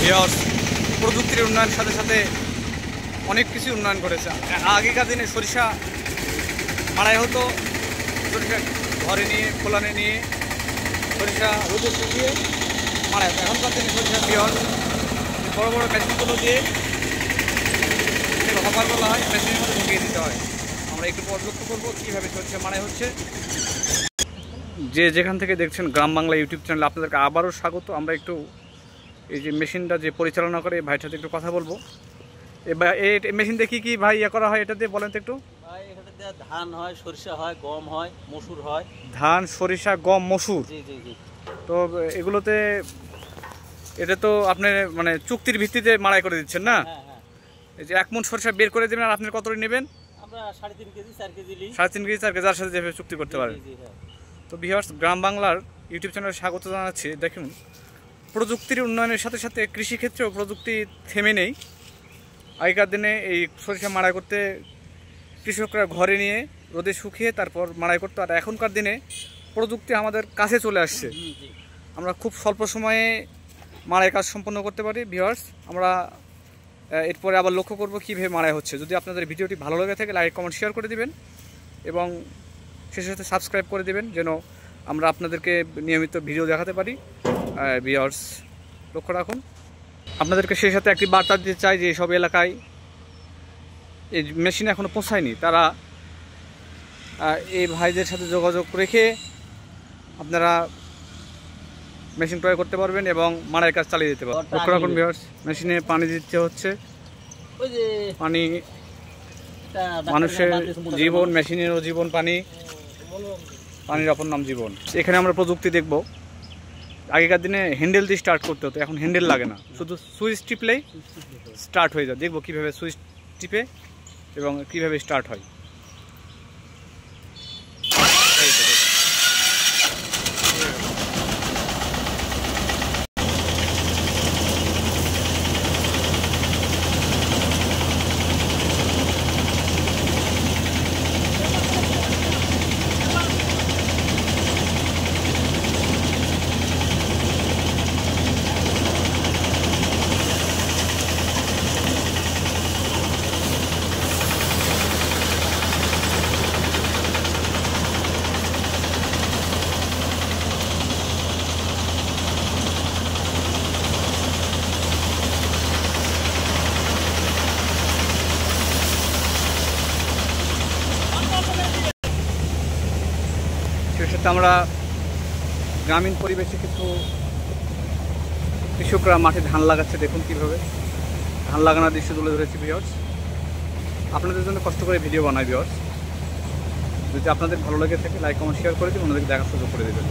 Viewers, প্রযুক্তির উন্নয়নের সাথে সাথে অনেক কিছু উন্নয়ন করেছে। আগেকার দিনে সরিষা মাড়াই হতো, সরিষা ঘরে নিয়ে খোলানে নিয়ে সরিষা রোদে শুকিয়ে মাড়াই হতো। এখনকার দিনে সরিষা ভিউয়ার্স বড় বড় মেশিনগুলো দিয়ে হপার বলা হয়, মেশিনের মধ্যে ঢুকিয়ে দিতে হয়। আমরা একটু পর লক্ষ্য করবো কীভাবে সরিষা মাড়াই হচ্ছে। যে যেখান থেকে দেখছেন গ্রাম বাংলা ইউটিউব চ্যানেল, আপনাদেরকে আবারও স্বাগত। আমরা একটু এই যে মেশিনটা যে পরিচালনা করে ভাইটার সাথে একটু কথা বলবো। এই মেশিন দিয়ে কী কী ভাই ইয়ে করা হয় এটা দিয়ে বলেন তো একটু। ভাই এখানে ধান হয়, সরিষা হয়, গম হয়, মসুর হয়। ধান, সরিষা, গম, মসুর। জি জি জি। তো এগুলোতে এটা তো আপনি মানে চুক্তির ভিত্তিতে মাড়াই করে দিচ্ছেন না? হ্যাঁ হ্যাঁ। এই যে 1 মণ সরিষা বের করে দেবেন আর আপনি কতটা নেবেন? আমরা 3.5 কেজি 4 কেজি নিই। 3.5 কেজি 4 কেজি, যার সাথে যেভাবে চুক্তি করতে পারেন। জি হ্যাঁ। তো ভিউয়ার্স, গ্রাম বাংলার ইউটিউব চ্যানেলে স্বাগত জানাচ্ছি। দেখুন, প্রযুক্তির উন্নয়নের সাথে সাথে কৃষিক্ষেত্রেও প্রযুক্তি থেমে নেই। আগেকার দিনে এই সরিষা মাড়াই করতে কৃষকরা ঘরে নিয়ে রোদে শুকিয়ে তারপর মাড়াই করতো, আর এখনকার দিনে প্রযুক্তি আমাদের কাছে চলে আসছে। আমরা খুব স্বল্প সময়ে মাড়াই কাজ সম্পন্ন করতে পারি। ভিউয়ার্স, আমরা এরপরে আবার লক্ষ্য করব কীভাবে মাড়াই হচ্ছে। যদি আপনাদের ভিডিওটি ভালো লেগে থাকে লাইক কমেন্ট শেয়ার করে দিবেন এবং সেই সাথে সাবস্ক্রাইব করে দিবেন, যেন আমরা আপনাদেরকে নিয়মিত ভিডিও দেখাতে পারি। ভিউয়ার্স, লক্ষ্য রাখুন। আপনাদেরকে সেই সাথে একটি বার্তা দিতে চাই যে সব এলাকায় এই মেশিন এখনও পৌঁছায়নি, তারা এই ভাইদের সাথে যোগাযোগ রেখে আপনারা মেশিন ক্রয় করতে পারবেন এবং মাড়াই কাজ চালিয়ে দিতে পারবেন। লক্ষ্য রাখুন ভিউয়ার্স, মেশিনে পানি দিতে হচ্ছে। পানি মানুষের জীবন, মেশিনেরও জীবন। পানির অপর নাম জীবন। এখানে আমরা প্রযুক্তি দেখব। আগেকার দিনে হ্যান্ডেল দিয়ে স্টার্ট করতে হতো, এখন হ্যান্ডেল লাগে না, শুধু সুইচ টিপলেই স্টার্ট হয়ে যায়। দেখবো কীভাবে সুইচ টিপে এবং কীভাবে স্টার্ট হয়। সেক্ষেত্রে আমরা গ্রামীণ পরিবেশে কিছু কৃষকরা মাঠে ধান লাগাচ্ছে। দেখুন কীভাবে ধান লাগানোর দৃশ্য তুলে ধরেছি ভিউয়ার্স। আপনাদের জন্য কষ্ট করে ভিডিও বানাই ভিউয়ার্স। যদি আপনাদের ভালো লেগে থাকে লাইক কমেন্ট শেয়ার করে দিন, অন্যদেরকে দেখার সুযোগ করে দেবেন।